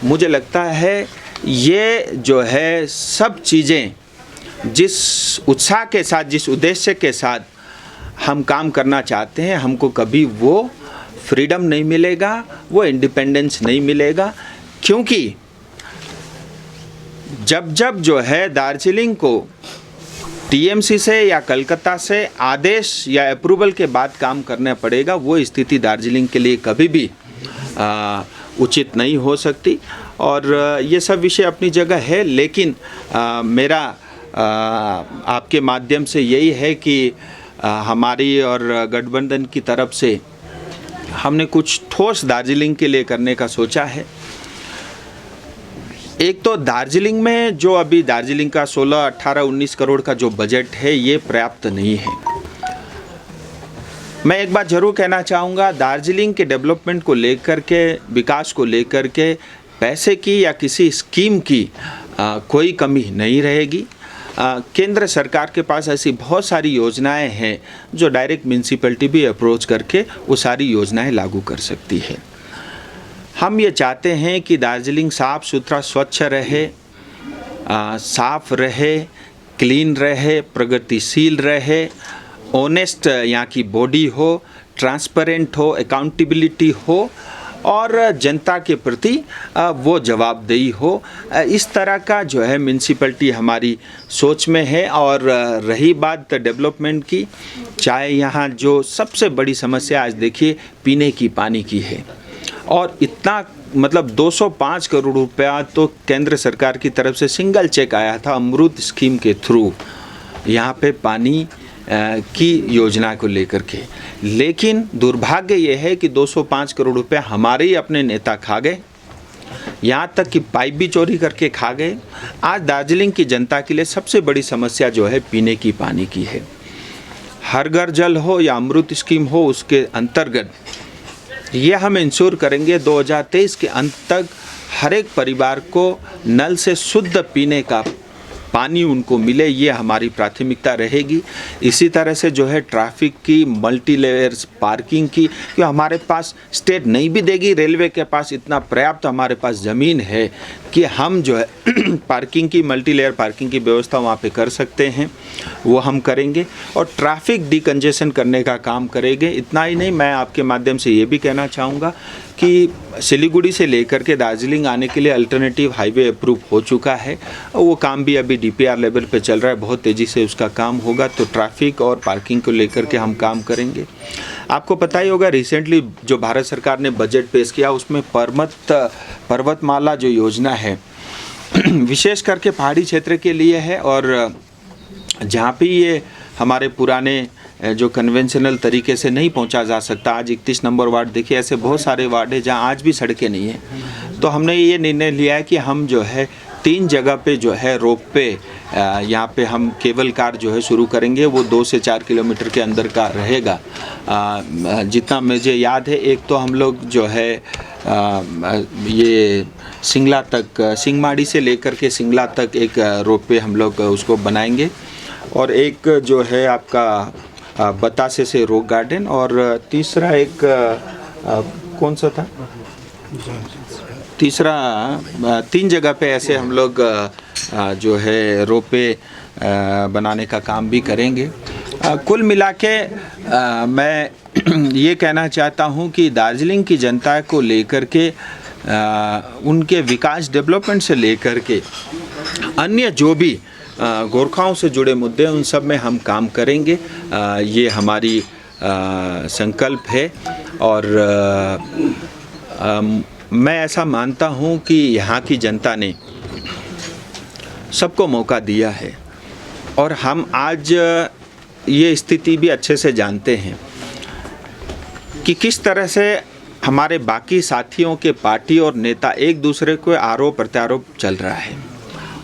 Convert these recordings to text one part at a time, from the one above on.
मुझे लगता है ये जो है सब चीज़ें जिस उत्साह के साथ, जिस उद्देश्य के साथ हम काम करना चाहते हैं, हमको कभी वो फ्रीडम नहीं मिलेगा, वो इंडिपेंडेंस नहीं मिलेगा। क्योंकि जब जब जो है दार्जिलिंग को टीएमसी से या कलकत्ता से आदेश या अप्रूवल के बाद काम करना पड़ेगा, वो स्थिति दार्जिलिंग के लिए कभी भी उचित नहीं हो सकती। और ये सब विषय अपनी जगह है, लेकिन मेरा आपके माध्यम से यही है कि हमारी और गठबंधन की तरफ से हमने कुछ ठोस दार्जिलिंग के लिए करने का सोचा है। एक तो दार्जिलिंग में जो अभी दार्जिलिंग का 16, 18, 19 करोड़ का जो बजट है, ये पर्याप्त नहीं है। मैं एक बात ज़रूर कहना चाहूँगा, दार्जिलिंग के डेवलपमेंट को लेकर के, विकास को लेकर के पैसे की या किसी स्कीम की कोई कमी नहीं रहेगी। केंद्र सरकार के पास ऐसी बहुत सारी योजनाएं हैं जो डायरेक्ट म्यूनसिपैलिटी भी अप्रोच करके वो सारी योजनाएं लागू कर सकती है। हम ये चाहते हैं कि दार्जिलिंग साफ़ सुथरा, स्वच्छ रहे, साफ रहे, क्लीन रहे, प्रगतिशील रहे, ऑनेस्ट यहाँ की बॉडी हो, ट्रांसपेरेंट हो, अकाउंटेबिलिटी हो और जनता के प्रति वो जवाबदेही हो। इस तरह का जो है म्यूनसिपैलिटी हमारी सोच में है। और रही बात डेवलपमेंट की, चाहे यहाँ जो सबसे बड़ी समस्या आज देखिए पीने की पानी की है, और इतना मतलब 205 करोड़ रुपया तो केंद्र सरकार की तरफ से सिंगल चेक आया था अमृत स्कीम के थ्रू यहाँ पे पानी की योजना को लेकर के। लेकिन दुर्भाग्य ये है कि 205 करोड़ रुपया हमारे ही अपने नेता खा गए, यहाँ तक कि पाइप भी चोरी करके खा गए। आज दार्जिलिंग की जनता के लिए सबसे बड़ी समस्या जो है पीने की पानी की है। हर घर जल हो या अमृत स्कीम हो, उसके अंतर्गत ये हम इंश्योर करेंगे 2023 के अंत तक हर एक परिवार को नल से शुद्ध पीने का पानी उनको मिले, ये हमारी प्राथमिकता रहेगी। इसी तरह से जो है ट्रैफिक की, मल्टी लेयर्स पार्किंग की, क्योंकि हमारे पास स्टेट नहीं भी देगी, रेलवे के पास इतना पर्याप्त हमारे पास ज़मीन है कि हम जो है पार्किंग की, मल्टी लेयर पार्किंग की व्यवस्था वहाँ पे कर सकते हैं, वो हम करेंगे। और ट्रैफिक डिकंजेशन करने का काम करेंगे। इतना ही नहीं, मैं आपके माध्यम से ये भी कहना चाहूँगा कि सिलीगुड़ी से लेकर के दार्जिलिंग आने के लिए अल्टरनेटिव हाईवे अप्रूव हो चुका है। वो काम भी अभी डीपीआर लेवल पे चल रहा है, बहुत तेज़ी से उसका काम होगा। तो ट्रैफिक और पार्किंग को लेकर के हम काम करेंगे। आपको पता ही होगा, रिसेंटली जो भारत सरकार ने बजट पेश किया, उसमें पर्वतमाला जो योजना है विशेष करके पहाड़ी क्षेत्र के लिए है। और जहाँ पे ये हमारे पुराने जो कन्वेंशनल तरीके से नहीं पहुंचा जा सकता, आज 31 नंबर वार्ड देखिए, ऐसे बहुत सारे वार्ड हैं जहां आज भी सड़कें नहीं हैं। तो हमने ये निर्णय लिया है कि हम जो है 3 जगह पे जो है रोप पे यहाँ पे हम केबल कार जो है शुरू करेंगे। वो 2 से 4 किलोमीटर के अंदर का रहेगा। जितना मुझे याद है, एक तो हम लोग जो है ये सिंगला तक, सिंगमाड़ी से लेकर के सिंगला तक एक रोप पे हम लोग उसको बनाएंगे। और एक जो है आपका बतासे से रॉक गार्डन, और तीसरा एक कौन सा था, तीसरा 3 जगह पे ऐसे हम लोग जो है रोपे बनाने का काम भी करेंगे। कुल मिला के मैं ये कहना चाहता हूँ कि दार्जिलिंग की जनता को लेकर के उनके विकास, डेवलपमेंट से लेकर के अन्य जो भी गोरखाओं से जुड़े मुद्दे, उन सब में हम काम करेंगे। ये हमारी संकल्प है। और मैं ऐसा मानता हूँ कि यहाँ की जनता ने सबको मौका दिया है, और हम आज ये स्थिति भी अच्छे से जानते हैं कि किस तरह से हमारे बाकी साथियों के पार्टी और नेता एक दूसरे को आरोप प्रत्यारोप चल रहा है,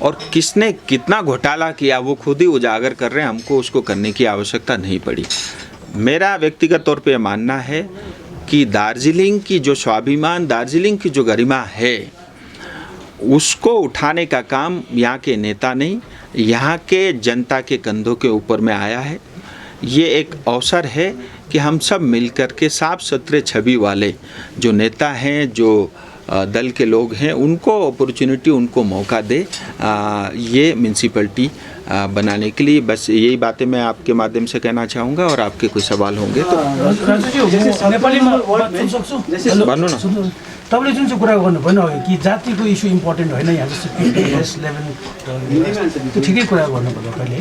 और किसने कितना घोटाला किया वो खुद ही उजागर कर रहे हैं। हमको उसको करने की आवश्यकता नहीं पड़ी। मेरा व्यक्तिगत तौर पे मानना है कि दार्जिलिंग की जो स्वाभिमान, दार्जिलिंग की जो गरिमा है, उसको उठाने का काम यहाँ के नेता नहीं, यहाँ के जनता के कंधों के ऊपर में आया है। ये एक अवसर है कि हम सब मिलकर के साफ सुथरे छवि वाले जो नेता हैं, जो दल के लोग हैं उनको अपॉर्चुनिटी, उनको मौका दे ये म्यूनसिपलिटी बनाने के लिए। बस यही बातें मैं आपके माध्यम से कहना चाहूँगा और आपके कोई सवाल होंगे तो भन्नु न। तपाईँले जुन चाहिँ कुरा गर्नुभयो नि कि जातिको इस्यु इम्पोर्टेन्ट होइन, यहाँ जस्तो एस 11 त्यो ठिकै कुरा गर्नुभयो तपाईँले।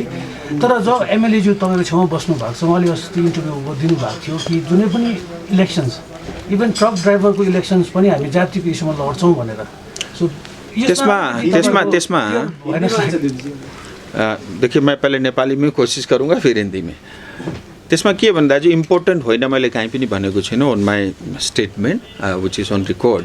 तर जब एमएलएज्यू तपाईँको छेउमा बस्नु भएको छ, उहाँले अस्ति इन्टरभ्यू दिनुभएको थियो कि जुनै पनि इलेक्सन्स, इभन ट्रक ड्राइभरको इलेक्सन्स पनि हामी जातिको इस्युमा लड्छौँ भनेर। सो त्यसमा देखिए, मैं पहले नेपाली में कोशिश करूँगा फिर हिंदी में। त्यसमा के भन्दा चाहिँ इम्पोर्टेन्ट होइन मैले कहीँ पनि भनेको छैन on my statement which is on record.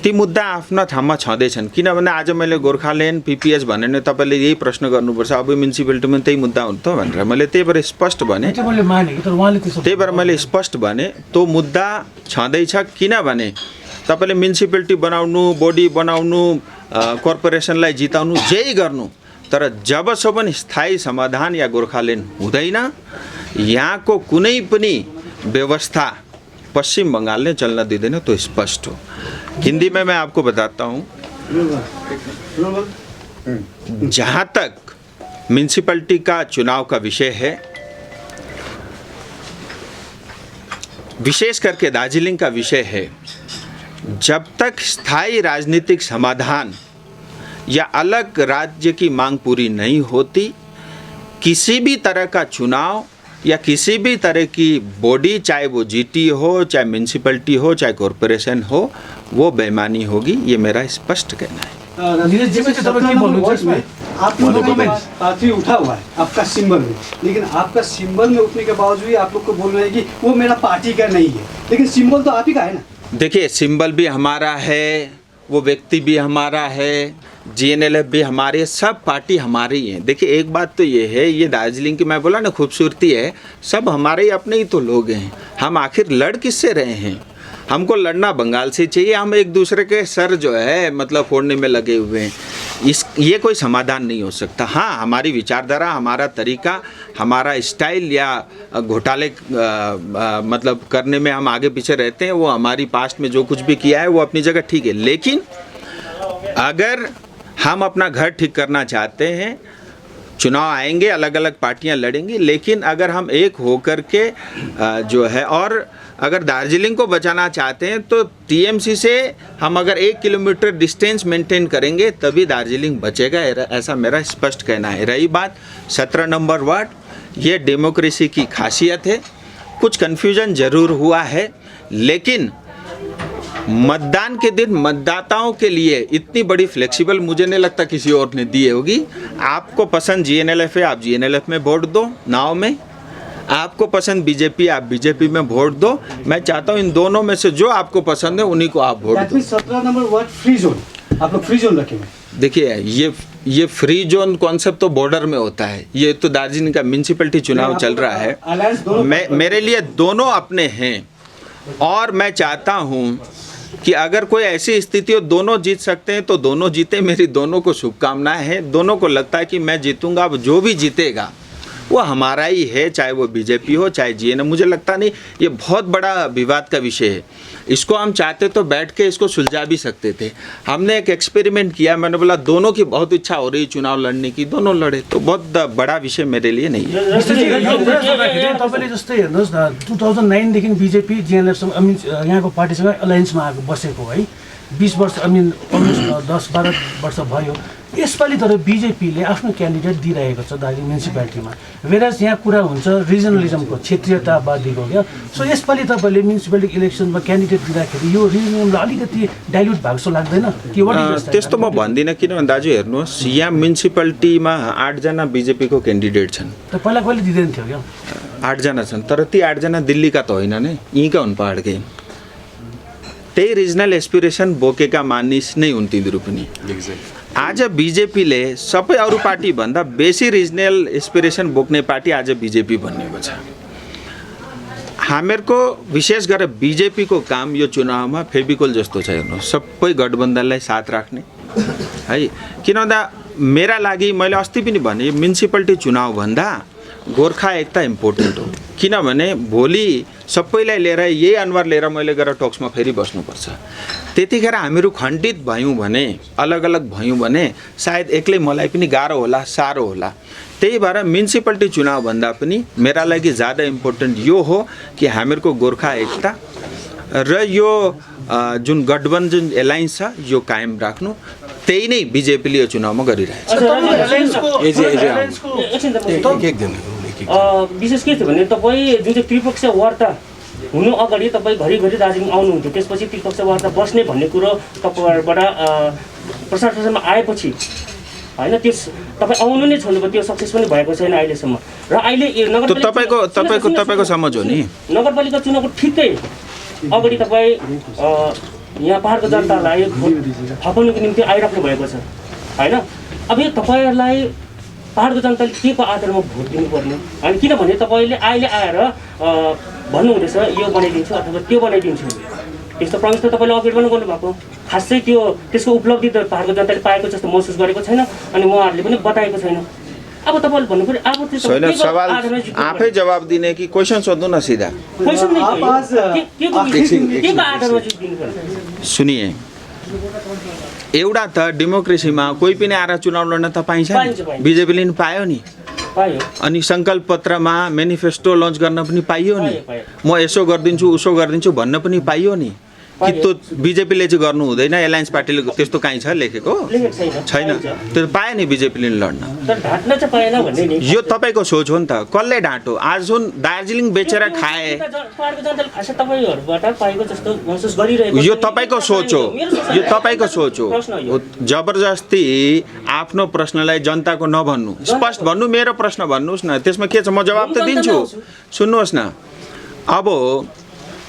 ती मुद्दा आफ्ना ठाउँमा छँदैछन्, किनभने आज मैले गोर्खाल्यान्ड पिपिएस भने नि तपाईँले यही प्रश्न गर्नुपर्छ, अब म्युनिसिपालिटीमा त्यही मुद्दा हो त भनेर मैले त्यही भएर स्पष्ट भने, त्यही भएर मैले स्पष्ट भने त्यो मुद्दा छँदैछ। किनभने तपाईँले म्युनिसिपालिटी बनाउनु, बडी बनाउनु, कर्पोरेसनलाई जिताउनु, जे गर्नु, तर जबसम्म स्थायी समाधान या गोर्खाल्यान्ड हुँदैन, यहाँको कुनै पनि व्यवस्था पश्चिम बंगाल ने चलना दिँदैन, तो स्पष्ट हो। हिंदी में मैं आपको बताता हूँ, जहाँ तक म्यूनसिपैलिटी का चुनाव का विषय है, विशेष करके दार्जिलिंग का विषय है, जब तक स्थायी राजनीतिक समाधान या अलग राज्य की मांग पूरी नहीं होती, किसी भी तरह का चुनाव या किसी भी तरह की बॉडी, चाहे वो जीटी हो, चाहे म्यूनसिपैलिटी हो, चाहे कॉरपोरेशन हो, वो बेईमानी होगी। ये मेरा स्पष्ट कहना है। आप लोगों का पार्टी उठा हुआ है आपका सिंबल में, लेकिन आपका सिंबल में उठने के बावजूद भी आप लोग को बोल रहे हैं कि वो मेरा पार्टी का नहीं है, लेकिन सिंबल तो आप ही का है ना। देखिए, सिंबल भी हमारा है, वो व्यक्ति भी हमारा है, जीएनएलएफ भी हमारे, सब पार्टी हमारी ही है। देखिए, एक बात तो ये है, ये दार्जिलिंग की मैं बोला ना खूबसूरती है, सब हमारे ही अपने ही तो लोग हैं। हम आखिर लड़ किससे रहे हैं? हमको लड़ना बंगाल से चाहिए। हम एक दूसरे के सर जो है मतलब फोड़ने में लगे हुए हैं। ये कोई समाधान नहीं हो सकता। हाँ, हमारी विचारधारा, हमारा तरीका, हमारा स्टाइल या घोटाले मतलब करने में हम आगे पीछे रहते हैं, वो हमारी पास्ट में जो कुछ भी किया है वो अपनी जगह ठीक है। लेकिन अगर हम अपना घर ठीक करना चाहते हैं, चुनाव आएंगे, अलग अलग पार्टियां लड़ेंगी, लेकिन अगर हम एक होकर के जो है, और अगर दार्जिलिंग को बचाना चाहते हैं तो टीएमसी से हम अगर 1 किलोमीटर डिस्टेंस मेंटेन करेंगे तभी दार्जिलिंग बचेगा, ऐसा मेरा स्पष्ट कहना है। रही बात 17 नंबर वार्ड, ये डेमोक्रेसी की खासियत है। कुछ कन्फ्यूजन ज़रूर हुआ है, लेकिन मतदान के दिन मतदाताओं के लिए इतनी बड़ी फ्लेक्सिबल मुझे नहीं लगता किसी और ने दी होगी। आपको पसंद जीएनएलएफ है, आप जीएनएलएफ में वोट दो नाव में, आपको पसंद बीजेपी, आप बीजेपी में वोट दो। मैं चाहता हूँ इन दोनों में से जो आपको पसंद है उन्हीं को आप वोट दो। 17 नंबर वार्ड फ्री जोन, आप लोग फ्री जोन रखे हुए। देखिए, ये फ्री जोन कॉन्सेप्ट तो बॉर्डर में होता है, ये तो दार्जिलिंग का म्यूनसिपैलिटी चुनाव चल रहा है। मेरे लिए दोनों अपने हैं, और मैं चाहता हूँ कि अगर कोई ऐसी स्थिति हो दोनों जीत सकते हैं तो दोनों जीते। मेरी दोनों को शुभकामनाएं हैं। दोनों को लगता है कि मैं जीतूंगा। अब जो भी जीतेगा वो हमारा ही है, चाहे वो बीजेपी हो चाहे जीएनएलएफ। मुझे लगता नहीं ये बहुत बड़ा विवाद का विषय है। इसको हम चाहते तो बैठ के इसको सुलझा भी सकते थे। हमने एक एक्सपेरिमेंट किया, मैंने बोला दोनों की बहुत इच्छा हो रही चुनाव लड़ने की, दोनों लड़े, तो बहुत बड़ा विषय मेरे लिए नहीं है। तपाईँले जस्तै हेर्नुहोस् न, 2009 देखि बीजेपी जीएनएलएफ यहाँको पार्टीसँग अलायन्समा आएको बसेको है, 20 वर्ष अलमोस्ट 10-12 वर्ष भयो। यसपालि तर बीजेपीले आफ्नो क्यान्डिडेट दिइरहेको छ दार्जिलिङ म्युनिसिपालिटीमा, वेराज यहाँ कुरा हुन्छ रिजनलिजमको, क्षेत्रीयतावादीको क्या। सो यसपालि तपाईँले म्युनिसिपालिटी इलेक्सनमा क्यान्डिडेट दिँदाखेरि यो रिजनलिजमलाई अलिकति डाइल्युट भएको जस्तो लाग्दैन? त्यस्तो म भन्दिनँ, किनभने दाजु हेर्नुहोस्, यहाँ म्युनिसिपालिटीमा 8 जना बीजेपीको क्यान्डिडेट छन्। त पहिला कहिले दिँदैन थियो क्या? 8 जना छन्, तर ती 8 जना दिल्लीका त होइन नै, यहीँका हुन् पहाडकै। त्यही रिजनल एस्पिरेसन बोकेका मानिस नै हुन् तिनीहरू पनि। आज बीजेपीले सबै अरू पार्टी भन्दा बेसी रिजनल एस्पिरेसन बोक्ने पार्टी आज बीजेपी बनेको छ। हामीहरूको विशेष गरेर बीजेपीको काम यो चुनावमा फेभिकोल जस्तो छ। हेर्नुहोस्, सबै गठबन्धनलाई साथ राख्ने है। किन भन्दा मेरा लागि, मैले अस्ति पनि भने, म्युनिसिपालिटी चुनाव भन्दा गोर्खा एकता इम्पोर्टेन्ट हो, किनभने भोलि सबैलाई लिएर यही अनुहार लिएर मैले गएर टक्समा फेरि बस्नुपर्छ। त्यतिखेर हामीहरू खण्डित भयौँ भने, अलग अलग भयौँ भने सायद एक्लै मलाई पनि गाह्रो होला, साह्रो होला। त्यही भएर म्युनिसिपलिटी चुनावभन्दा पनि मेरा लागि ज़्यादा इम्पोर्टेन्ट यो हो कि हामीहरूको गोर्खा एकता र यो जुन गठबन्धन एलायन्स छ यो कायम राख्नु, त्यही नै बिजेपीले यो चुनावमा गरिरहेछ। विशेष के थियो भने तपाईँ जुन चाहिँ त्रिपक्षीय वार्ता हुनु अगाडि तपाईँ घरिघरि दार्जिलिङ आउनुहुन्थ्यो, त्यसपछि त्रिपक्षीय वार्ता बस्ने भन्ने कुरो तपाईँहरूबाट प्रचार प्रसारमा आएपछि होइन, त्यस तपाईँ आउनु नै छोड्नुभयो, त्यो सक्सेस पनि भएको छैन अहिलेसम्म। र अहिले तपाईँको समझ हो नि, नगरपालिका चुनावको ठिकै अगाडि तपाईँ यहाँ पहाडको जनतालाई भोट थपाउनुको निम्ति आइराख्नु भएको छ होइन। अब यो तपाईँहरूलाई पहाडको जनताले के को आधारमा भोट दिनुपर्ने होइन, किनभने तपाईँले अहिले आएर भन्नुहुँदैछ यो बनाइदिन्छु अथवा त्यो बनाइदिन्छु, त्यस्तो प्रमिस त तपाईँले अगाडि पनि गर्नुभएको, खासै त्यसको उपलब्धि त पहाडको जनताले पाएको जस्तो महसुस गरेको छैन अनि उहाँहरूले पनि बताएको छैन। अब तपाईँले भन्नु पऱ्यो अब त्यो सवाल आफै जवाब दिने कि क्वेसन सोध्नु न सीधा। सुनिए, एउटा त डेमोक्रेसीमा कोही पनि आएर चुनाव लड्न त पाइन्छ नि, बिजेपीले नि पायो नि, अनि सङ्कल्प पत्रमा मेनिफेस्टो लन्च गर्न पनि पाइयो नि, म यसो गरिदिन्छु उसो गरिदिन्छु भन्न पनि पाइयो नि। कि त्यो बिजेपीले चाहिँ गर्नु हुँदैन, एलायन्स पार्टीले त्यस्तो काहीँ छ लेखेको छैन, त्यो पायो नि बिजेपीले लड्न। यो तपाईँको सोच हो नि त, कसले ढाँटो? आज जुन दार्जिलिङ बेचेर खाए यो तपाईँको सोच हो, यो तपाईँको सोच हो। जबरजस्ती आफ्नो प्रश्नलाई जनताको नभन्नु, स्पष्ट भन्नु, मेरो प्रश्न भन्नुहोस् न, त्यसमा के छ म जवाब त दिन्छु। सुन्नुहोस् न, अब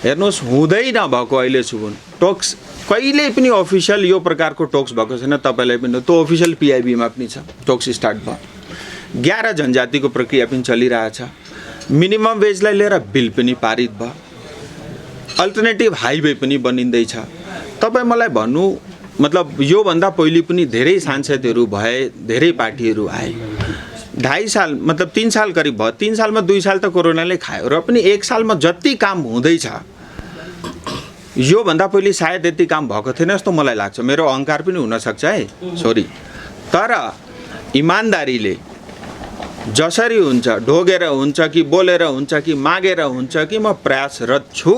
हेर्नुहोस् हुँदै नभएको अहिलेसम्म टोक्स कहिल्यै पनि अफिसियल यो प्रकारको टोक्स भएको छैन, तपाईँलाई पनि त्यो अफिसियल पिआइबीमा पनि छ, टोक्स स्टार्ट भयो, 11 जनजातिको प्रक्रिया पनि चलिरहेछ, मिनिमम वेजलाई लिएर बिल पनि पारित भयो, अल्टरनेटिभ हाइवे पनि बनिँदैछ। तपाईँ मलाई भन्नु मतलब योभन्दा पहिले पनि धेरै सांसदहरू भए, धेरै पार्टीहरू आए, 2.5 साल मतलब 3 साल करिब भयो, 3 सालमा 2 साल त कोरोनाले खायो र पनि 1 सालमा जति काम हुँदैछ योभन्दा पहिले सायद यति काम भएको थिएन जस्तो मलाई लाग्छ। मेरो अहङ्कार पनि हुनसक्छ है, सरी, तर इमान्दारीले जसरी हुन्छ, ढोगेर हुन्छ कि बोलेर हुन्छ कि मागेर हुन्छ कि म प्रयासरत छु,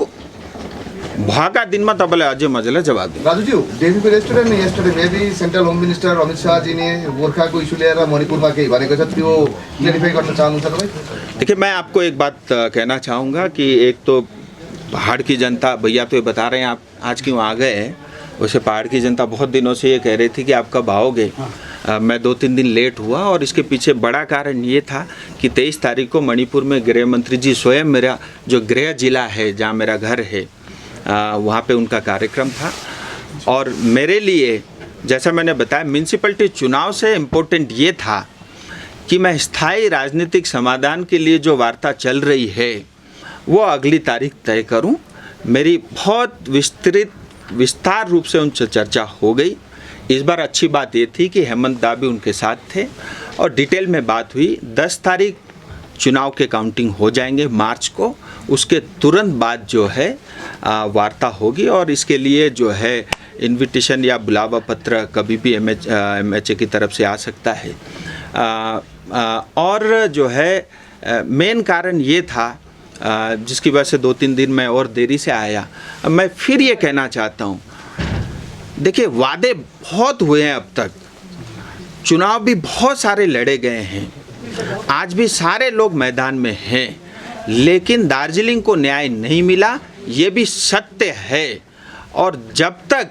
भएका दिनमा तपाईँलाई अझै मजाले जवाब दिनु। राजुज्यू, डेभीको रेस्टुरेन्ट में yesterday maybe central home minister Amit Shahji ने गोर्खाको इस्यु लिएर मणिपुरमा केही भनेको छ, त्यो क्लियरिफाई गर्न चाहनुहुन्छ तपाईँ? देखिए, मैं आपको एक बात कहना चाहूँगा कि एक तो पहाड़ की जनता, भैया तो ये बता रहे हैं आप आज क्यों आ गए हैं, वैसे पहाड़ की जनता बहुत दिनों से ये कह रही थी कि आप कब आओगे। मैं 2-3 दिन लेट हुआ और इसके पीछे बड़ा कारण ये था कि 23 तारीख को मणिपुर में गृह मंत्री जी स्वयं, मेरा जो गृह जिला है जहाँ मेरा घर है वहाँ पे उनका कार्यक्रम था, और मेरे लिए जैसा मैंने बताया म्यूनसिपलिटी चुनाव से इम्पोर्टेंट ये था कि मैं स्थायी राजनीतिक समाधान के लिए जो वार्ता चल रही है वो अगली तारीख तय करूं। मेरी बहुत विस्तार रूप से उनसे चर्चा हो गई। इस बार अच्छी बात ये थी कि हेमंत दा भी उनके साथ थे और डिटेल में बात हुई। 10 तारीख चुनाव के काउंटिंग हो जाएंगे मार्च को, उसके तुरंत बाद जो है वार्ता होगी और इसके लिए जो है इनविटेशन या बुलावा पत्र कभी भी MHA की तरफ से आ सकता है। और जो है मेन कारण ये था जिसकी वजह से 2-3 दिन मैं और देरी से आया। मैं फिर ये कहना चाहता हूँ, देखिए वादे बहुत हुए हैं, अब तक चुनाव भी बहुत सारे लड़े गए हैं, आज भी सारे लोग मैदान में हैं, लेकिन दार्जिलिंग को न्याय नहीं मिला, ये भी सत्य है। और जब तक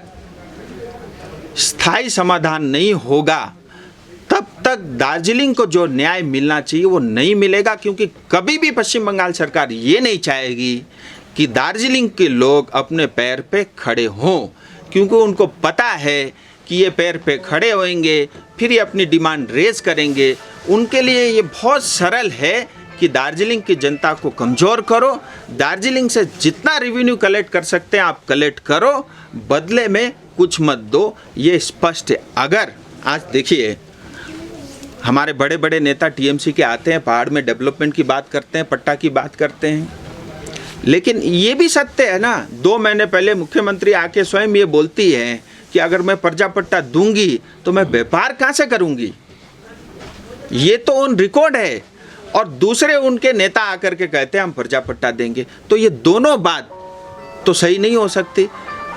स्थायी समाधान नहीं होगा तब तक दार्जिलिंग को जो न्याय मिलना चाहिए वो नहीं मिलेगा, क्योंकि कभी भी पश्चिम बंगाल सरकार ये नहीं चाहेगी कि दार्जिलिंग के लोग अपने पैर पे खड़े हों, क्योंकि उनको पता है कि ये पैर पे खड़े होंगे फिर ये अपनी डिमांड रेज करेंगे। उनके लिए ये बहुत सरल है कि दार्जिलिंग की जनता को कमज़ोर करो, दार्जिलिंग से जितना रेवेन्यू कलेक्ट कर सकते हैं आप कलेक्ट करो, बदले में कुछ मत दो, ये स्पष्ट है। अगर आज देखिए हमारे बड़े बड़े नेता टीएमसी के आते हैं, पहाड़ में डेवलपमेंट की बात करते हैं, पट्टा की बात करते हैं, लेकिन ये भी सत्य है ना, 2 महीने पहले मुख्यमंत्री आके स्वयं ये बोलती है कि अगर मैं पर्जा पट्टा दूंगी तो मैं व्यापार कहाँ से करूंगी। ये तो ऑन रिकॉर्ड है, और दूसरे उनके नेता आकर के कहते हैं हम पर्जा पट्टा देंगे, तो ये दोनों बात तो सही नहीं हो सकती।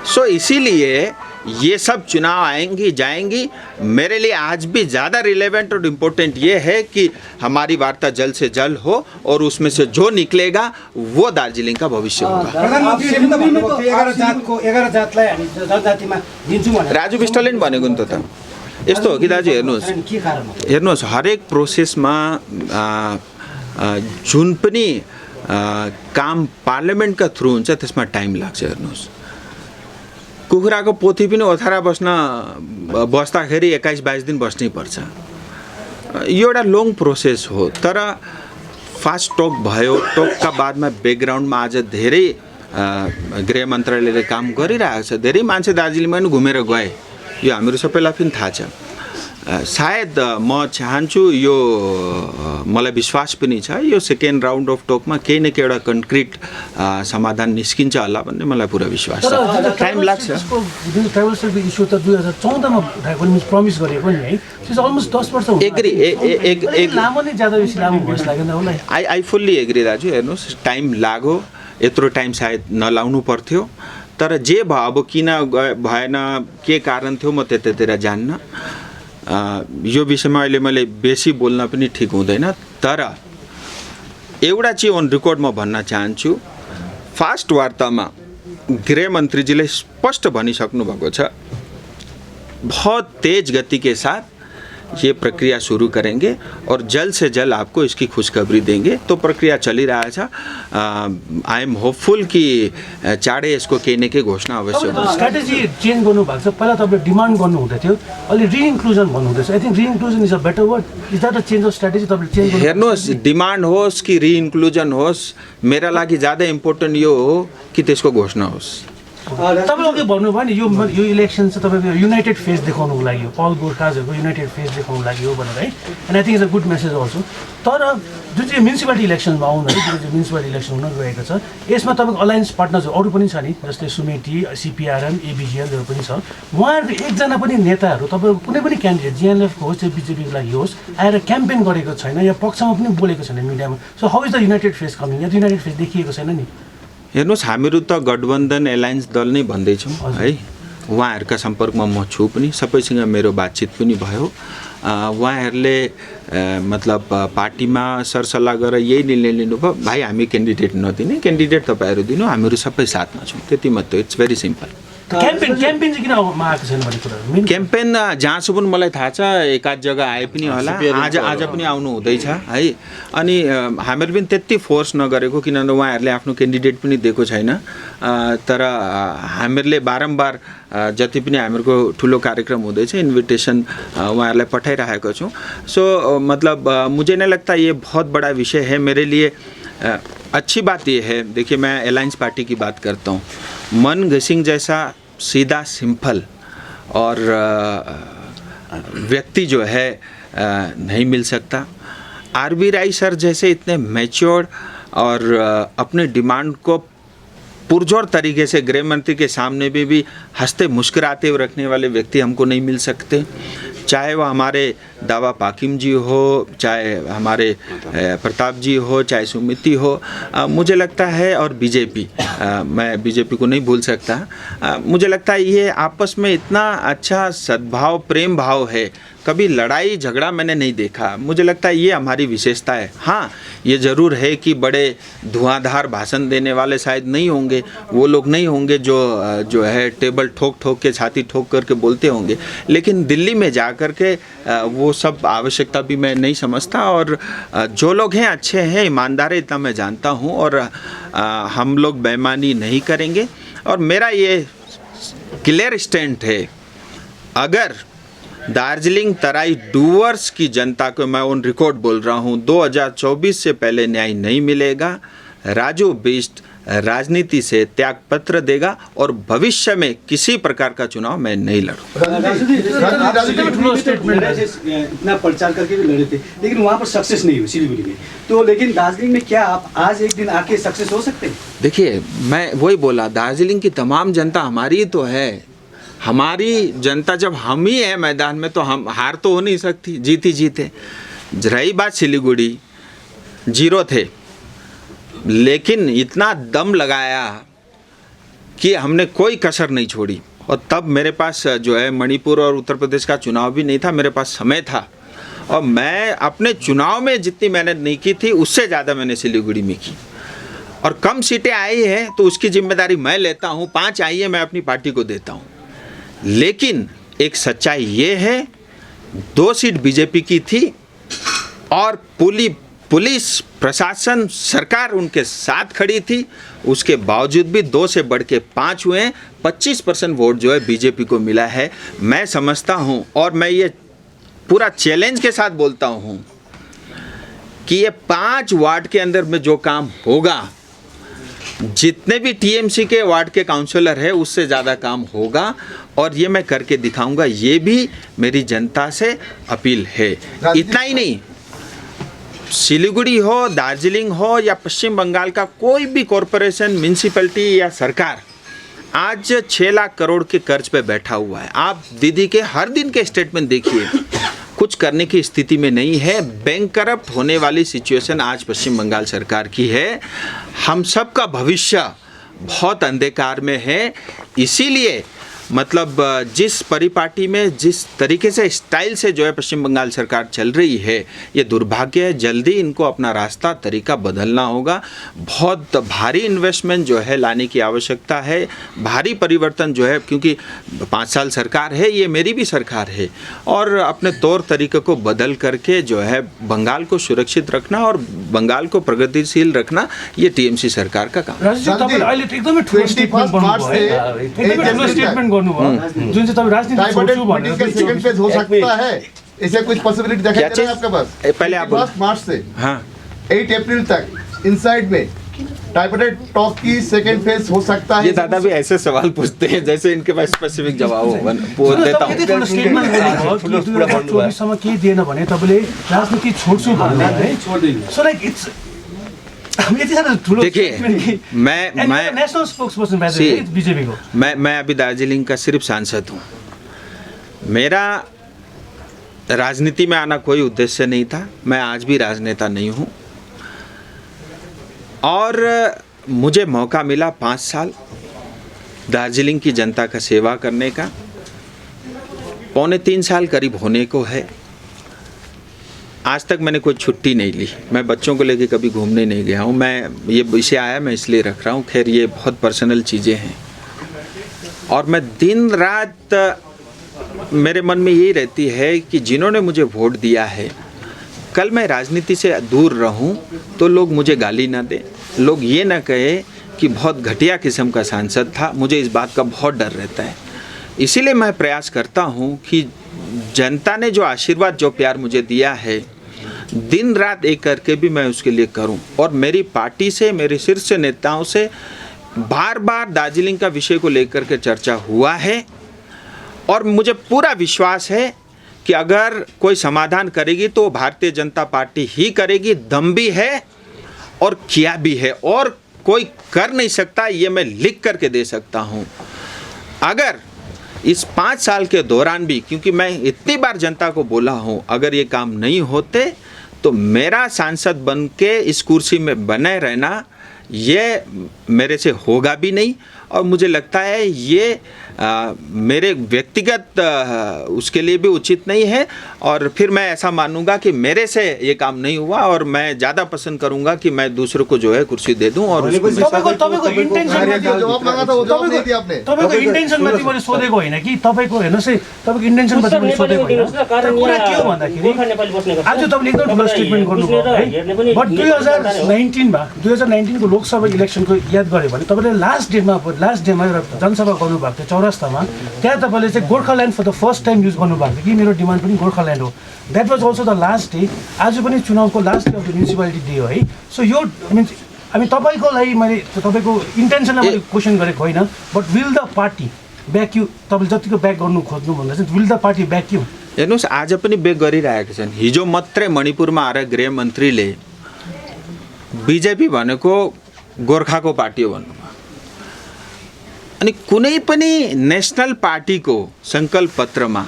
सो इसीलिए ये सब चुनाव आएंगी जाएंगी, मेरे लिए आज भी ज़्यादा रिलेवेंट और इम्पोर्टेंट ये है कि हमारी वार्ता जल्द से जल्द हो और उसमें से जो निकलेगा वो दार्जिलिङ का भविष्य होगा। प्रधानमन्त्रीले त भन्नुभएको थियो 11 जातलाई हामी जनजातिमा दिन्छौँ भनेर। राजु विष्टले नि भनेको नि त यस्तो हो कि दाजु, हेर्नुहोस् के कारण हो? हेर्नुहोस् हरेक प्रोसेसमा जुन पनि काम पार्लियामेन्टका थ्रु हुन्छ त्यसमा टाइम लाग्छ। हेर्नुहोस् कुखुराको पोथी पनि ओथारा बस्दाखेरि 21-22 दिन बस्नै पर्छ। यो एउटा लङ प्रोसेस हो, तर फास्ट टक भयो, टकका बादमा ब्याकग्राउन्डमा आज धेरै गृह मन्त्रालयले काम गरिरहेको छ, धेरै मान्छे दार्जिलिङमा पनि घुमेर गए, यो हामीहरू सबैलाई पनि थाहा छ। सायद म चाहन्छु, यो मलाई विश्वास पनि छ, यो सेकेन्ड राउन्ड अफ टकमा केही न केही एउटा कन्क्रिट समाधान निस्किन्छ होला भन्ने मलाई पुरा विश्वास छ। टाइम लाग्छ। ट्राइबल सर्टिफिकेट इस्यु त 2014 मा उठाएको नि, प्रमिस गरेको नि है, त्यो अलमोस्ट 10 वर्ष हो। एग्री लामो नै ज्यादा बेसी लामो भइस लागेन होला। आई फुल्ली एग्री दाजु। हेर्नुहोस् टाइम लाग्यो, यत्रो टाइम सायद नलाउनु पर्थ्यो, तर जे भयो अब किन भएन के कारण थियो म त्यतातिर जान्न, यो विषयमा अहिले मैले बेसी बोल्न पनि ठिक हुँदैन। तर एउटा चाहिँ अन रेकर्ड म भन्न चाहन्छु, फास्ट वार्तामा गृहमन्त्रीजीले स्पष्ट भनिसक्नु भएको छ, बहुत तेज गति के साथ ये प्रक्रिया शुरू करेंगे और जल्द से जल्द आपको इसकी खुशखबरी देंगे। तो प्रक्रिया चली रहा है। आई एम होपफुल कि चाँडै यसको केही न केही घोषणा अवश्य हुन्छ। स्ट्र्याटेजी चेन्ज गर्नुभएको छ, पहिला तपाईले डिमान्ड गर्नु हुँदै थियो, अहिले रिइन्क्लुजन भन्नुहुँदैछ। I think reinclusion is a better word. Is that a change of strategy तपाईले चेन्ज गर्नु? हेर्नुहोस् डिमान्ड होस् कि रिइन्क्लुजन होस्, मेरा लागि ज्यादा इम्पोर्टेन्ट यो हो कि त्यसको घोषणा होस्। तपाईले अघि भन्नुभयो नि यो इलेक्सन चाहिँ तपाईको युनाइटेड फेस देखाउनुको लागि हो, पल गोर्खाजहरूको युनाइटेड फेस देखाउनुको लागि हो भनेर है। And I think is a good message also. तर जुन चाहिँ म्युनिसिपालिटी इलेक्सनमा आउँदाखेरि जुन चाहिँ म्युनिसिपालिटी इलेक्सन हुन गएको छ, यसमा तपाईँको अलायन्स पार्टनर्सहरू अरू पनि छ नि, जस्तै सुमेटी, सिपिआरएम, एबिजिएलहरू पनि छ। उहाँहरूको एकजना पनि नेताहरू तपाईँको कुनै पनि क्यान्डिडेट जिएनएलएफको होस् या बिजेपीको लागि होस् आएर क्याम्पेन गरेको छैन या पक्षमा पनि बोलेको छैन मिडियामा। So how is the United face coming? या युनाइटेड फेस देखिएको छैन नि? हेर्नुहोस् हामीहरू त गठबन्धन एलायन्स दल नै भन्दैछौँ है। उहाँहरूका सम्पर्कमा म छु पनि, सबैसँग मेरो बातचित पनि भयो। उहाँहरूले मतलब पार्टीमा सरसल्लाह गरेर यही निर्णय लिनुभयो, भाइ हामी क्यान्डिडेट नदिने, क्यान्डिडेट तपाईँहरू दिनु, हामीहरू सबै साथमा छौँ, त्यति मात्रै। It's very simple. क्याम्पेन चाहिँ किन आएको छैन भन्ने कुरा? क्याम्पेन जहाँसम्म मलाई थाहा छ एकाध जग्गा आए पनि होला, आज पनि आउनु हुँदैछ है। अनि हामीहरू पनि त्यति फोर्स नगरेको, किनभने उहाँहरूले आफ्नो क्यान्डिडेट पनि दिएको छैन। तर हामीहरूले बारम्बार जति पनि हामीहरूको ठुलो कार्यक्रम हुँदैछ इन्भिटेसन उहाँहरूलाई पठाइरहेको छौँ। सो मतलब मुझे नहीं लगता ये बहुत बड़ा विषय है मेरे लिए। अच्छी बात ये है, देखिए मैं अलायंस पार्टी की बात करता हूँ, मन घिसिंग जैसा सीधा सिंपल और व्यक्ति जो है नहीं मिल सकता। आरबी राय सर जैसे इतने मैच्योर्ड और अपने डिमांड को पुरजोर तरीके से गृह मंत्री के सामने भी हंसते मुस्कुराते हुए रखने वाले व्यक्ति हमको नहीं मिल सकते। चाहे वो हमारे दावा पाकिम जी हो, चाहे हमारे प्रताप जी हो, चाहे सुमिति हो, मुझे लगता है, और बीजेपी, मैं बीजेपी को नहीं भूल सकता। मुझे लगता है ये आपस में इतना अच्छा सद्भाव प्रेम भाव है, कभी लड़ाई झगड़ा मैंने नहीं देखा। मुझे लगता है ये हमारी विशेषता है। हाँ ये ज़रूर है कि बड़े धुआंधार भाषण देने वाले शायद नहीं होंगे, वो लोग नहीं होंगे जो है टेबल ठोक ठोक के छाती ठोक करके बोलते होंगे, लेकिन दिल्ली में जा कर के वो सब आवश्यकता भी मैं नहीं समझता। और जो लोग हैं अच्छे हैं, ईमानदार, इतना मैं जानता हूँ, और हम लोग बेईमानी नहीं करेंगे। और मेरा ये क्लियर स्टैंड है, अगर दार्जिलिंग तराई डूवर्स की जनता को, मैं ऑन रिकॉर्ड बोल रहा हूँ, 2024 से पहले न्याय नहीं मिलेगा, राजू बिष्ट राजनीति से त्यागपत्र देगा और भविष्य में किसी प्रकार का चुनाव मैं नहीं लड़ूंगा। इतना प्रचार करके भी लड़े थे लेकिन वहाँ पर सक्सेस नहीं हुई सिलीगुड़ी में, तो लेकिन दार्जिलिंग में क्या आप आज एक दिन आके सक्सेस हो सकते हैं? देखिए, मैं वही बोला, दार्जिलिंग की तमाम जनता हमारी तो है। हमारी जनता जब हम ही है मैदान में तो हम हार तो हो नहीं सकती, जीती जीते। रही बात सिलीगुड़ी, 0 थे, लेकिन इतना दम लगाया कि हमने कोई कसर नहीं छोड़ी। और तब मेरे पास जो है मणिपुर और उत्तर प्रदेश का चुनाव भी नहीं था, मेरे पास समय था और मैं अपने चुनाव में जितनी मेहनत नहीं की थी उससे ज़्यादा मैंने सिलीगुड़ी में की। और कम सीटें आई हैं तो उसकी जिम्मेदारी मैं लेता हूँ, 5 आई है मैं अपनी पार्टी को देता हूँ। लेकिन एक सच्चाई ये है, 2 सीट बीजेपी की थी और पुलिस प्रशासन सरकार उनके साथ खड़ी थी, उसके बावजूद भी 2 से बढ़ के 5 हुए हैं। 25% वोट जो है बीजेपी को मिला है। मैं समझता हूं और मैं ये पूरा चैलेंज के साथ बोलता हूं कि ये 5 वार्ड के अंदर में जो काम होगा, जितने भी टीएमसी के वार्ड के काउंसलर है उससे ज़्यादा काम होगा और ये मैं करके दिखाऊंगा। ये भी मेरी जनता से अपील है। इतना ही नहीं, सिलीगुड़ी हो, दार्जिलिंग हो या पश्चिम बंगाल का कोई भी कॉरपोरेशन, म्यूनसिपैलिटी या सरकार आज 6 लाख करोड़ के कर्ज पे बैठा हुआ है। आप दीदी के हर दिन के स्टेटमेंट देखिए, कुछ करने की स्थिति में नहीं है। बैंक करप्ट होने वाली सिचुएशन आज पश्चिम बंगाल सरकार की है। हम सब का भविष्य बहुत अंधकार में है। इसीलिए मतलब जिस परिपाटी में जिस तरीके से स्टाइल से जो है पश्चिम बंगाल सरकार चल रही है, ये दुर्भाग्य है। जल्दी इनको अपना रास्ता तरीका बदलना होगा। बहुत भारी इन्वेस्टमेंट जो है लाने की आवश्यकता है, भारी परिवर्तन जो है, क्योंकि 5 साल सरकार है, ये मेरी भी सरकार है, और अपने तौर तरीके को बदल करके जो है बंगाल को सुरक्षित रखना और बंगाल को प्रगतिशील रखना, ये टीएमसी सरकार का काम। जुन चाहिँ तपाईँ राजनीति छोड्छु भनेर सेकंड फेज हो सकता है, इसे कुछ पॉसिबिलिटी दिखाई दे रहा है आपके पास? पहले आप 1 मार्च से 8 अप्रैल तक इनसाइड में टाइपरेट टॉक की सेकंड फेज हो सकता है। ये दादा भी ऐसे सवाल पूछते हैं जैसे इनके पास स्पेसिफिक जवाब हो, देता हूँ। सम्म केही दिएन भने तपाईँले राजनीति छोड्छु भन्नु है, सो लाइक इट्स देखिए, मैं नेशनल स्पोक्सपर्सन बीजेपी को मैं अभी दार्जिलिंग का सिर्फ सांसद हूँ। मेरा राजनीति में आना कोई उद्देश्य नहीं था, मैं आज भी राजनेता नहीं हूँ। और मुझे मौका मिला 5 साल दार्जिलिंग की जनता का सेवा करने का, 2.25 साल करीब होने को है। आज तक मैंने कोई छुट्टी नहीं ली, मैं बच्चों को लेके कभी घूमने नहीं गया हूँ। मैं ये विषय आया मैं इसलिए रख रहा हूँ, खैर ये बहुत पर्सनल चीज़ें हैं। और मैं दिन रात मेरे मन में यही रहती है कि जिन्होंने मुझे वोट दिया है, कल मैं राजनीति से दूर रहूं तो लोग मुझे गाली ना दें, लोग ये ना कहे कि बहुत घटिया किस्म का सांसद था। मुझे इस बात का बहुत डर रहता है। इसीलिए मैं प्रयास करता हूं कि जनता ने जो आशीर्वाद, जो प्यार मुझे दिया है, दिन रात एक करके भी मैं उसके लिए करूं। और मेरी पार्टी से, मेरे शीर्ष नेताओं से बार बार दार्जिलिंग का विषय को लेकर के चर्चा हुआ है और मुझे पूरा विश्वास है कि अगर कोई समाधान करेगी तो भारतीय जनता पार्टी ही करेगी। दम भी है और किया भी है और कोई कर नहीं सकता, ये मैं लिख करके दे सकता हूँ। अगर इस 5 साल के दौरान भी, क्योंकि मैं इतनी बार जनता को बोला हूँ, अगर ये काम नहीं होते तो मेरा सांसद बन के इस कुर्सी में बने रहना ये मेरे से होगा भी नहीं। और मुझे लगता है ये मेरे व्यक्तिगत उसके लिए भी उचित नहीं है। और फिर मैं ऐसा मानूंगा कि मेरे से ये काम नहीं हुआ और मैं ज़्यादा पसंद करूंगा कि मैं दूसरों को जो है कुर्सी दे दूं। और तपाईँको इन्टेन्सन माथि मैले सोधेको होइन कि तपाईँको हेर्नुहोस् है, तपाईँको इन्टेन्सन माथि मैले सोधेको होइन। कुरा के हो भन्दाखेरि आज तपाईँले एकदम ठुलो स्टेटमेन्ट गर्नुभयो है, बट 2019 को लोकसभा इलेक्सनको याद गऱ्यो भने तपाईँले लास्ट डेमा एउटा जनसभा गर्नुभएको थियो चौरास्तामा। त्यहाँ तपाईँले चाहिँ Gorkhaland for the first time use गर्नुभएको थियो कि मेरो डिमान्ड पनि गोर्खाल्यान्ड हो। That was also the last day. आज पनि चुनावको last day of the municipality day हो है। सो यो मिन्स हामी तपाईँकोलाई मैले तपाईँको इन्टेन्सनलाई मैले क्वेसन गरेको होइन, but will the party back यु, तपाईँले जतिको ब्याक गर्नु खोज्नु भन्दा चाहिँ विल द पार्टी ब्याक यु? हेर्नुहोस्, आज पनि ब्याक गरिरहेका छन्। हिजो मात्रै मणिपुरमा आएर गृहमन्त्रीले बिजेपी भनेको गोर्खाको पार्टी हो भन्नुभयो। अनि कुनै पनि नेसनल पार्टीको सङ्कल्प पत्रमा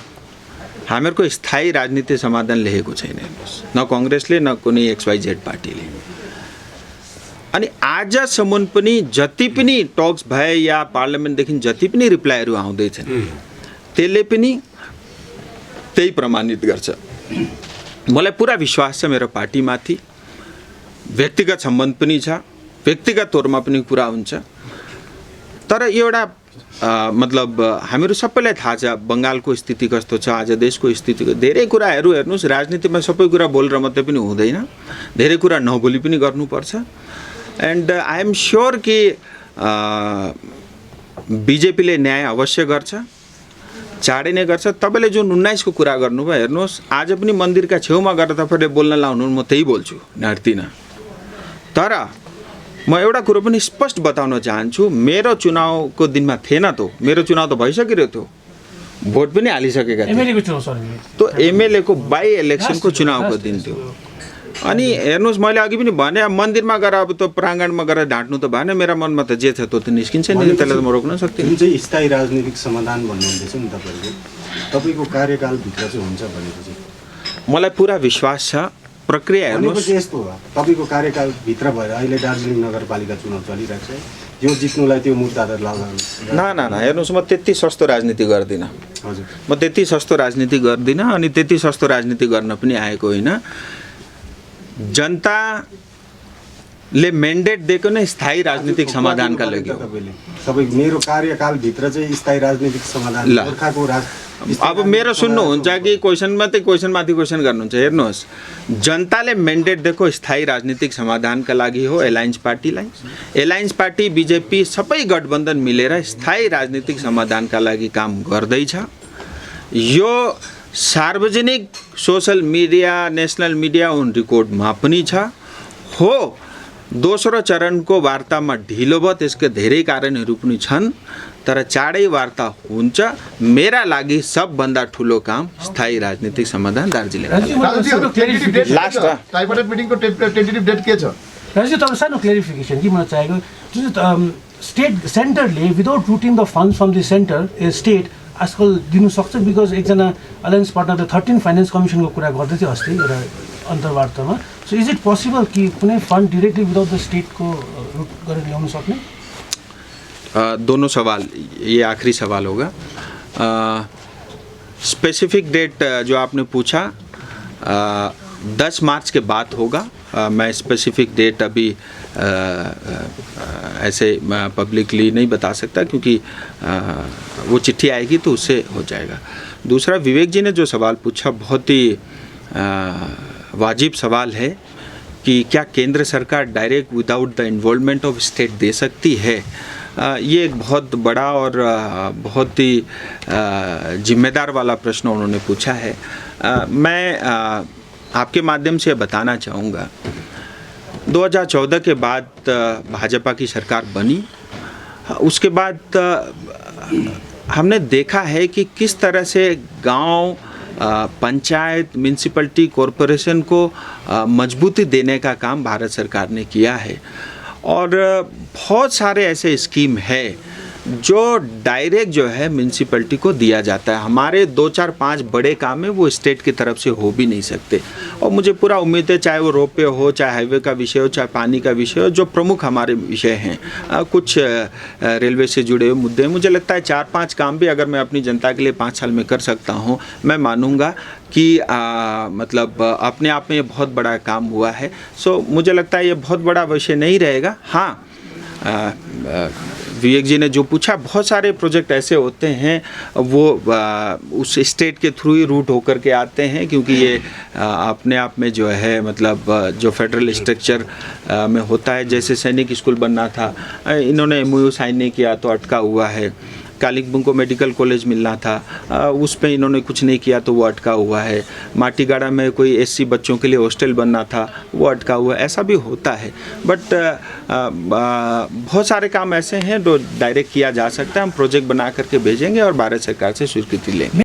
हामीहरूको स्थायी राजनीतिक समाधान लेखेको छैन। हेर्नुहोस्, न कङ्ग्रेसले न कुनै XYZ पार्टीले। अनि आजसम्म पनि जति पनि टक्स भए या पार्लियामेन्टदेखि जति पनि रिप्लाईहरू आउँदैछन् त्यसले पनि त्यही प्रमाणित गर्छ। मलाई पुरा विश्वास छ मेरो पार्टीमाथि। व्यक्तिगत सम्बन्ध पनि छ, व्यक्तिगत तौरमा पनि कुरा हुन्छ। तर एउटा मतलब हामीहरू सबैलाई थाहा छ बङ्गालको स्थिति कस्तो छ, आज देशको स्थिति। धेरै कुराहरू हेर्नुहोस्, राजनीतिमा सबै कुरा बोलेर मात्रै पनि हुँदैन, धेरै कुरा नबोली पनि गर्नुपर्छ। एन्ड आई एम स्योर कि बिजेपीले न्याय अवश्य गर्छ, चाँडै नै गर्छ। तपाईँले जुन 19 को कुरा गर्नुभयो, हेर्नुहोस् आज पनि मन्दिरका छेउमा गएर तपाईँले बोल्न लाउनु, म त्यही बोल्छु, नाट्दिनँ। तर म एउटा कुरो पनि स्पष्ट बताउन चाहन्छु, मेरो चुनावको दिनमा थिएन त, मेरो चुनाव त भइसकेको थियो, भोट पनि हालिसकेका थिए। त्यो एमएलएको बाई इलेक्सनको चुनावको दिन थियो। अनि हेर्नुहोस्, मैले अघि पनि भने मन्दिरमा गएर अब त्यो प्राङ्गणमा गएर ढाँट्नु त भएन, मेरा मनमा त जे छ त्यो त निस्किन्छ नि, त्यसलाई त म रोक्न सक्दिनँ। जुन चाहिँ स्थायी राजनीतिक समाधान भन्नुहुँदैछ नि तपाईँको कार्यकालभित्र चाहिँ हुन्छ भनेपछि मलाई पुरा विश्वास छ। प्रक्रिया हेर्नुहोस्, यस्तो हो, तपाईँको कार्यकालभित्र भएर अहिले दार्जिलिङ नगरपालिका चुनाव चलिरहेको छ, यो जित्नुलाई त्यो मुद्दा त लगाउनु ना हेर्नुहोस्, म त्यति सस्तो राजनीति गर्दिनँ। हजुर, म त्यति सस्तो राजनीति गर्दिनँ अनि त्यति सस्तो राजनीति गर्न पनि आएको होइन। जनताले मेन्डेट दिएको नै स्थायी राजनीतिक समाधानका लागि हो। तपाईँ मेरो कार्यकालभित्र चाहिँ स्थायी राजनीतिक समाधान गोर्खाको अब मेरो सुन्नुहुन्छ कि क्वेसनमाथि क्वेसन गर्नुहुन्छ। हेर्नुहोस्, जनताले मेन्डेट दिएको स्थायी राजनीतिक समाधानका लागि हो एलायन्स पार्टीलाई। एलायन्स पार्टी, बिजेपी सबै गठबन्धन मिलेर स्थायी राजनीतिक समाधानका लागि काम गर्दैछ। यो सार्वजनिक सोशल मिडिया, नेसनल मिडिया उन रेकर्डमा पनि छ। हो, दोस्रो चरणको वार्तामा ढिलो भयो, त्यसका धेरै कारणहरू पनि छन्, तर चाँडै वार्ता हुन्छ। मेरा लागि सबभन्दा ठुलो काम स्थायी राजनीतिक समाधान दार्जिलिङ। लास्ट ट्राइपार्टाइट मिटिङको टेन्टेटिभ डेट के छ? राजु, तपाईँ सानो क्लेरिफिकेसन कि मलाई चाहेको, जुन स्टेट सेन्टरले without routing the funds from the centre state आजकल दिनु सक्छ? बिकज एकजना अलायन्स पार्टनरले 13 फाइनेन्स कमिसनको कुरा गर्दै थियो अस्ति एउटा अन्तर्वार्तामा। सो इज इट पोसिबल कि कुनै फन्ड डिरेक्टली विदाउट द स्टेटको रुट गरेर ल्याउन सक्ने? दोनों सवाल, ये आखिरी सवाल होगा। स्पेसिफिक डेट जो आपने पूछा 10 मार्च के बाद होगा। मैं स्पेसिफिक डेट अभी ऐसे पब्लिकली नहीं बता सकता, क्योंकि वो चिट्ठी आएगी तो उससे हो जाएगा। दूसरा, विवेक जी ने जो सवाल पूछा बहुत ही वाजिब सवाल है कि क्या केंद्र सरकार direct without the involvement of state दे सकती है। ये एक बहुत बड़ा और बहुत ही जिम्मेदार वाला प्रश्न उन्होंने पूछा है। मैं आपके माध्यम से बताना चाहूँगा, 2014 के बाद भाजपा की सरकार बनी, उसके बाद हमने देखा है कि किस तरह से गांव, पंचायत, म्यूनसिपलिटी, कॉरपोरेशन को मजबूती देने का काम भारत सरकार ने किया है। और बहुत सारे ऐसे स्कीम है जो डायरेक्ट जो है म्यूनसिपलिटी को दिया जाता है। हमारे 2, 4, 5 बड़े काम है वो स्टेट की तरफ से हो भी नहीं सकते। और मुझे पूरा उम्मीद है, चाहे वो रोपवे हो, चाहे हाईवे का विषय हो, चाहे पानी का विषय हो, जो प्रमुख हमारे विषय हैं, कुछ रेलवे से जुड़े हुए मुद्दे हैं, मुझे लगता है 4-5 काम भी अगर मैं अपनी जनता के लिए 5 साल में कर सकता हूँ, मैं मानूंगा कि मतलब अपने आप में ये बहुत बड़ा काम हुआ है। सो मुझे लगता है ये बहुत बड़ा विषय नहीं रहेगा। हाँ, विवेक जी ने जो पूछा, बहुत सारे प्रोजेक्ट ऐसे होते हैं वो उस स्टेट के थ्रू ही रूट होकर के आते हैं, क्योंकि ये अपने आप में जो है मतलब जो फेडरल स्ट्रक्चर में होता है। जैसे सैनिक स्कूल बनना था, इन्होंने MOU साइन नहीं किया तो अटका हुआ है। कालिम्पोंग को मेडिकल कॉलेज मिलना था, उस पे इन्होंने कुछ नहीं किया तो वो अटका हुआ है। माटीगाड़ा में कोई एससी बच्चों के लिए हॉस्टल बनना था, वो अटका हुआ है। ऐसा भी होता है, बट बहुत सारे काम ऐसे हैं जो डायरेक्ट किया जा सकता है। हम प्रोजेक्ट बना करके भेजेंगे और भारत सरकार से स्वीकृति लेंगे।